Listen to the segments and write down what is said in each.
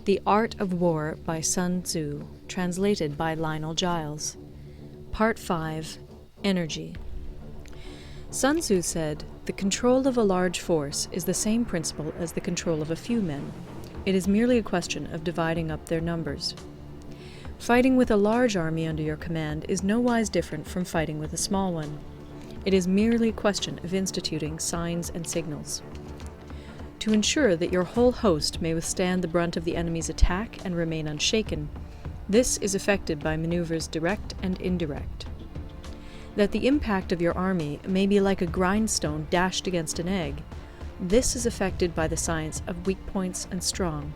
The Art of War by Sun Tzu, translated by Lionel Giles. Part 5. Energy. Sun Tzu said, "The control of a large force is the same principle as the control of a few men. It is merely a question of dividing up their numbers." Fighting with a large army under your command is nowise different from fighting with a small one. It is merely a question of instituting signs and signals. To ensure that your whole host may withstand the brunt of the enemy's attack and remain unshaken, this is effected by maneuvers direct and indirect. That the impact of your army may be like a grindstone dashed against an egg, this is effected by the science of weak points and strong.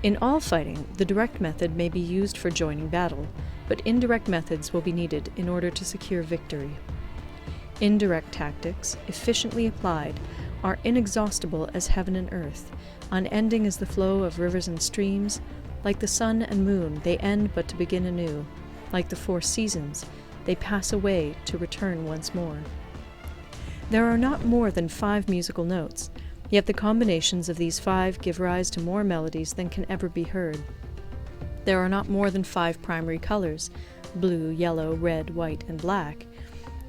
In all fighting, the direct method may be used for joining battle, but indirect methods will be needed in order to secure victory. Indirect tactics, efficiently applied, are inexhaustible as heaven and earth, unending as the flow of rivers and streams. Like the sun and moon, they end but to begin anew. Like the 4 seasons, they pass away to return once more. There are not more than 5 musical notes, yet the combinations of these 5 give rise to more melodies than can ever be heard. There are not more than 5 primary colors, blue, yellow, red, white, and black,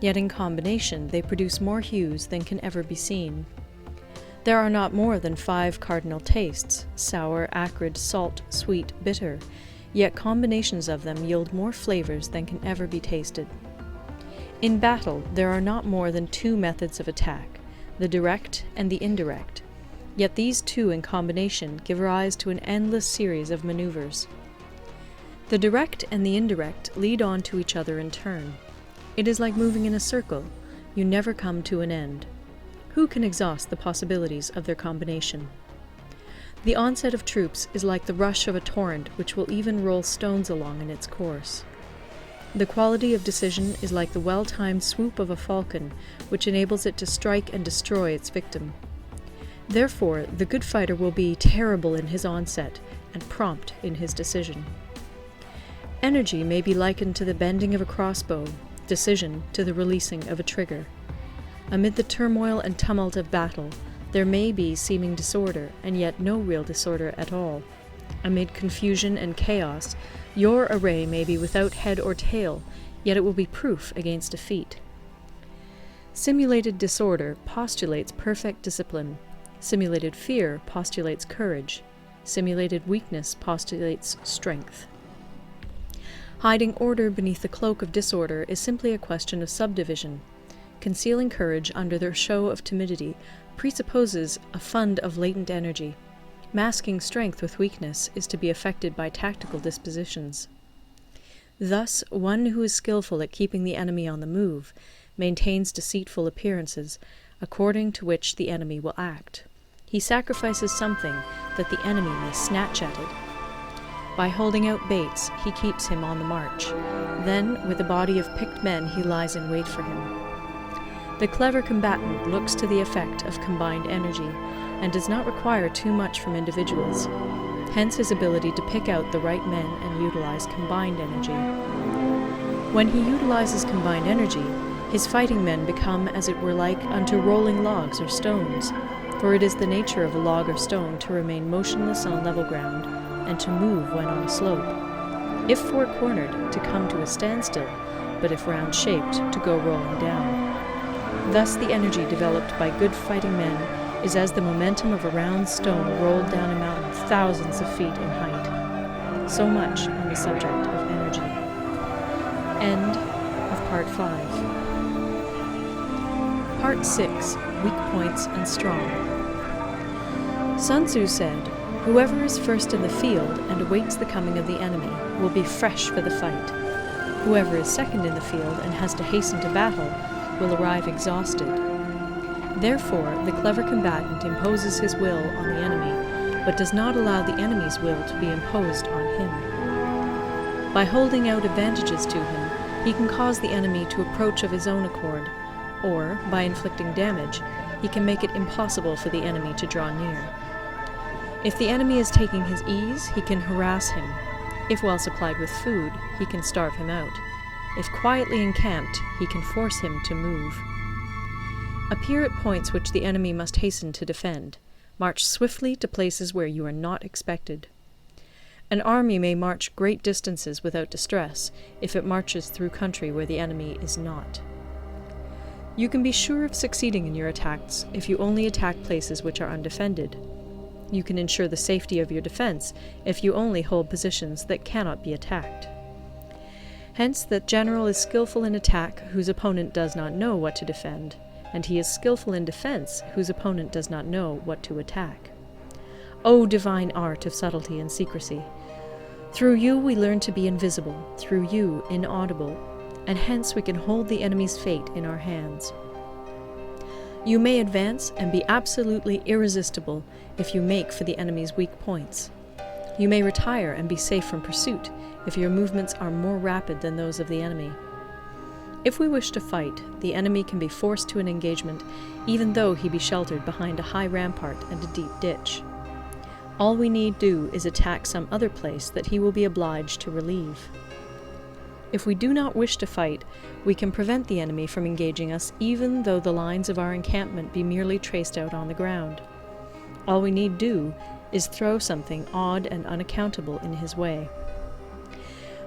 yet in combination they produce more hues than can ever be seen. There are not more than 5 cardinal tastes, sour, acrid, salt, sweet, bitter, yet combinations of them yield more flavors than can ever be tasted. In battle, there are not more than 2 methods of attack, the direct and the indirect, yet these 2 in combination give rise to an endless series of maneuvers. The direct and the indirect lead on to each other in turn. It is like moving in a circle. You never come to an end. Who can exhaust the possibilities of their combination? The onset of troops is like the rush of a torrent which will even roll stones along in its course. The quality of decision is like the well-timed swoop of a falcon, which enables it to strike and destroy its victim. Therefore, the good fighter will be terrible in his onset and prompt in his decision. Energy may be likened to the bending of a crossbow, decision to the releasing of a trigger. Amid the turmoil and tumult of battle, there may be seeming disorder, and yet no real disorder at all. Amid confusion and chaos, your array may be without head or tail, yet it will be proof against defeat. Simulated disorder postulates perfect discipline. Simulated fear postulates courage. Simulated weakness postulates strength. Hiding order beneath the cloak of disorder is simply a question of subdivision. Concealing courage under the show of timidity presupposes a fund of latent energy. Masking strength with weakness is to be effected by tactical dispositions. Thus, one who is skillful at keeping the enemy on the move maintains deceitful appearances, according to which the enemy will act. He sacrifices something that the enemy may snatch at it. By holding out baits, he keeps him on the march. Then, with a body of picked men, he lies in wait for him. The clever combatant looks to the effect of combined energy, and does not require too much from individuals. Hence his ability to pick out the right men and utilize combined energy. When he utilizes combined energy, his fighting men become as it were like unto rolling logs or stones, for it is the nature of a log or stone to remain motionless on level ground, and to move when on a slope. If four-cornered, to come to a standstill, but if round-shaped, to go rolling down. Thus the energy developed by good fighting men is as the momentum of a round stone rolled down a mountain thousands of feet in height. So much on the subject of energy. End of Part 5. Part 6. Weak Points and Strong. Sun Tzu said, "Whoever is first in the field and awaits the coming of the enemy will be fresh for the fight. Whoever is second in the field and has to hasten to battle will arrive exhausted." Therefore, the clever combatant imposes his will on the enemy, but does not allow the enemy's will to be imposed on him. By holding out advantages to him, he can cause the enemy to approach of his own accord, or, by inflicting damage, he can make it impossible for the enemy to draw near. If the enemy is taking his ease, he can harass him. If well supplied with food, he can starve him out. If quietly encamped, he can force him to move. Appear at points which the enemy must hasten to defend. March swiftly to places where you are not expected. An army may march great distances without distress if it marches through country where the enemy is not. You can be sure of succeeding in your attacks if you only attack places which are undefended. You can ensure the safety of your defense if you only hold positions that cannot be attacked. Hence, that general is skillful in attack whose opponent does not know what to defend, and he is skillful in defense whose opponent does not know what to attack. O divine art of subtlety and secrecy! Through you we learn to be invisible, through you inaudible, and hence we can hold the enemy's fate in our hands. You may advance and be absolutely irresistible if you make for the enemy's weak points. You may retire and be safe from pursuit if your movements are more rapid than those of the enemy. If we wish to fight, the enemy can be forced to an engagement, even though he be sheltered behind a high rampart and a deep ditch. All we need do is attack some other place that he will be obliged to relieve. If we do not wish to fight, we can prevent the enemy from engaging us even though the lines of our encampment be merely traced out on the ground. All we need do is throw something odd and unaccountable in his way.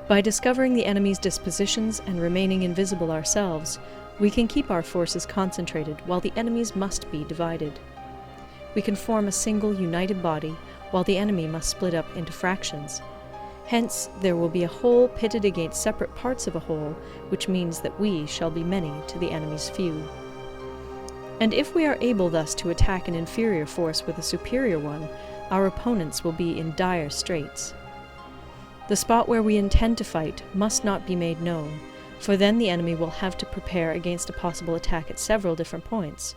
By discovering the enemy's dispositions and remaining invisible ourselves, we can keep our forces concentrated while the enemy's must be divided. We can form a single united body while the enemy must split up into fractions. Hence, there will be a whole pitted against separate parts of a whole, which means that we shall be many to the enemy's few. And if we are able thus to attack an inferior force with a superior one, our opponents will be in dire straits. The spot where we intend to fight must not be made known, for then the enemy will have to prepare against a possible attack at several different points.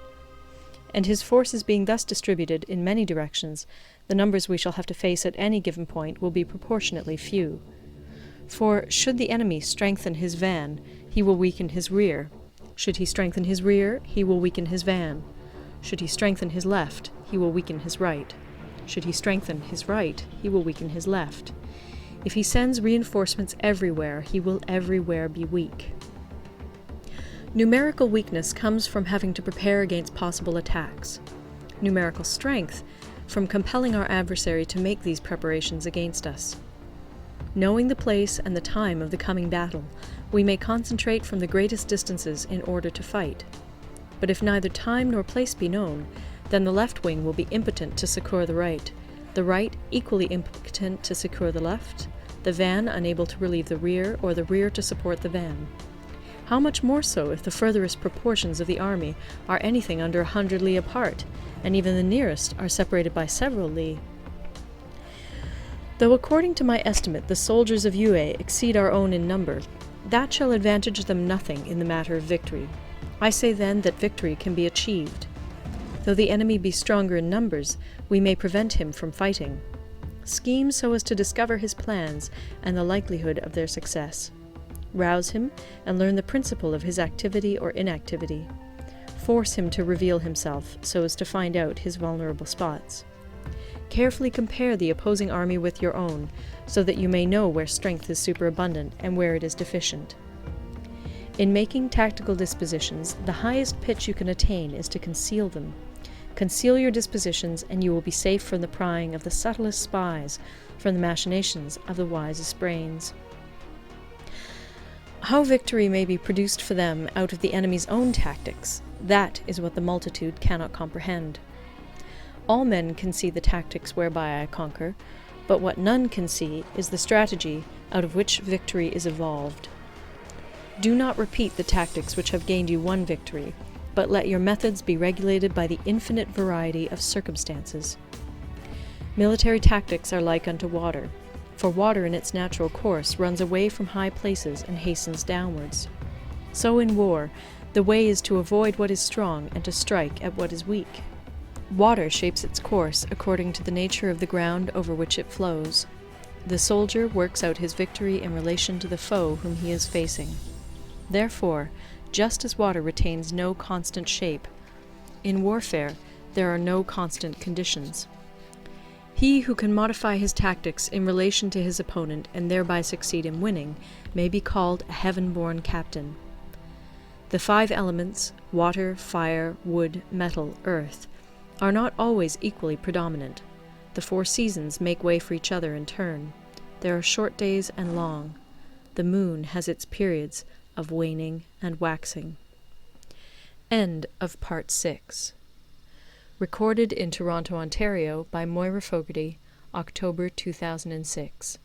And his forces being thus distributed in many directions, the numbers we shall have to face at any given point will be proportionately few. For should the enemy strengthen his van, he will weaken his rear. Should he strengthen his rear, he will weaken his van. Should he strengthen his left, he will weaken his right. Should he strengthen his right, he will weaken his left. If he sends reinforcements everywhere, he will everywhere be weak. Numerical weakness comes from having to prepare against possible attacks. Numerical strength from compelling our adversary to make these preparations against us. Knowing the place and the time of the coming battle, we may concentrate from the greatest distances in order to fight. But if neither time nor place be known, then the left wing will be impotent to succour the right equally impotent to succour the left, the van unable to relieve the rear, or the rear to support the van. How much more so if the furthest proportions of the army are anything under 100 li apart, and even the nearest are separated by several li. Though according to my estimate the soldiers of Yue exceed our own in number, that shall advantage them nothing in the matter of victory. I say then that victory can be achieved. Though the enemy be stronger in numbers, we may prevent him from fighting. Scheme so as to discover his plans and the likelihood of their success. Rouse him and learn the principle of his activity or inactivity. Force him to reveal himself so as to find out his vulnerable spots. Carefully compare the opposing army with your own, so that you may know where strength is superabundant and where it is deficient. In making tactical dispositions, the highest pitch you can attain is to conceal them. Conceal your dispositions, and you will be safe from the prying of the subtlest spies, from the machinations of the wisest brains. How victory may be produced for them out of the enemy's own tactics, that is what the multitude cannot comprehend. All men can see the tactics whereby I conquer, but what none can see is the strategy out of which victory is evolved. Do not repeat the tactics which have gained you one victory, but let your methods be regulated by the infinite variety of circumstances. Military tactics are like unto water, for water in its natural course runs away from high places and hastens downwards. So in war, the way is to avoid what is strong and to strike at what is weak. Water shapes its course according to the nature of the ground over which it flows. The soldier works out his victory in relation to the foe whom he is facing. Therefore, just as water retains no constant shape, in warfare there are no constant conditions. He who can modify his tactics in relation to his opponent and thereby succeed in winning may be called a heaven-born captain. The 5 elements, water, fire, wood, metal, earth, are not always equally predominant. The 4 seasons make way for each other in turn. There are short days and long. The moon has its periods of waning and waxing. End of Part 6. Recorded in Toronto, Ontario by Moira Fogarty, October 2006.